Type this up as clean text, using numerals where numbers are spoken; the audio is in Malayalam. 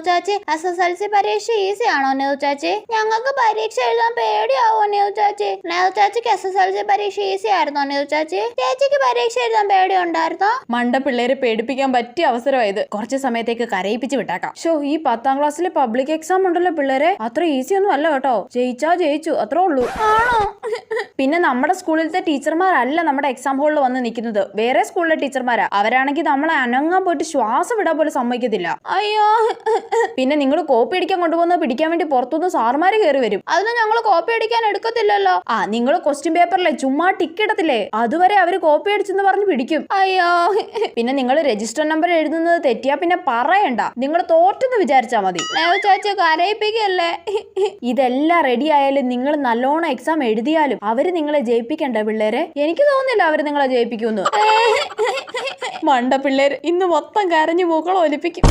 ചാച്ചി SSLC പരീക്ഷ ഈസി ആണോ നെഹു ചാച്ചി? ഞങ്ങൾക്ക് പരീക്ഷ എഴുതാൻ പേടിയാവോ നെഹു ചാച്ചി? നെഹു ചാച്ചിക്ക് SSLC പരീക്ഷ ഈസി ആയിരുന്നോ നെഹു ചാച്ചി? ചേച്ചിക്ക് പരീക്ഷ എഴുതാൻ പേടി ഉണ്ടായിരുന്നോ? മണ്ട പിള്ളേരെ പേടിപ്പിക്കാൻ പറ്റിയ അവസരമായത്. കുറച്ച് സമയത്തേക്ക് കരയിപ്പിച്ച് വിട്ടാക്കാം. ഈ 10ാം ക്ലാസ്സിലെ പബ്ലിക് എക്സാം ഉണ്ടല്ലോ പിള്ളേരെ, അത്ര ഈസി ഒന്നും അല്ല കേട്ടോ. ജയിച്ചാ ജയിച്ചു, അത്രേ ഉള്ളൂ. ആണോ? പിന്നെ നമ്മുടെ സ്കൂളിലത്തെ ടീച്ചർമാരല്ല നമ്മുടെ എക്സാം ഹോളിൽ വന്ന് നിൽക്കുന്നത്, വേറെ സ്കൂളിലെ ടീച്ചർമാരാ. അവരാണെങ്കിൽ നമ്മളെ അനങ്ങാൻ പോയിട്ട് ശ്വാസം വിടാൻ പോലും സമ്മതിക്കത്തില്ല. അയ്യോ. പിന്നെ നിങ്ങൾ കോപ്പി അടിക്കാൻ കൊണ്ടുപോകുന്നത് പിടിക്കാൻ വേണ്ടി പുറത്തുനിന്ന് സാറുമാര് കയറി വരും. അതൊന്നും ഞങ്ങൾ കോപ്പി അടിക്കാൻ എടുക്കത്തില്ലല്ലോ. നിങ്ങൾ ക്വസ്റ്റ്യൻ പേപ്പറിലെ ചുമ്മാ ടിക്ക് ഇടത്തില്ലേ, അതുവരെ അവര് കോപ്പി അടിച്ചെന്ന് പറഞ്ഞ് പിടിക്കും. അയ്യോ. പിന്നെ നിങ്ങൾ രജിസ്റ്റർ നമ്പർ എഴുതുന്നത് തെറ്റിയാ പിന്നെ പറയണ്ട, നിങ്ങൾ തോറ്റെന്ന് വിചാരിച്ചാ മതി. നെഹു ചാച്ചി കരയിപ്പിക്കല്ലേ. ഇതെല്ലാം റെഡി ആയാലും നിങ്ങൾ നല്ലോണം എക്സാം എഴുതിയാലും അവര് നിങ്ങളെ ജയിപ്പിക്കണ്ട പിള്ളേരെ. എനിക്ക് തോന്നുന്നില്ല അവര് നിങ്ങളെ ജയിപ്പിക്കുമെന്ന്. മണ്ട പിള്ളേര് ഇന്ന് മൊത്തം കരഞ്ഞു മൂക്കളൊലിപ്പിക്കും.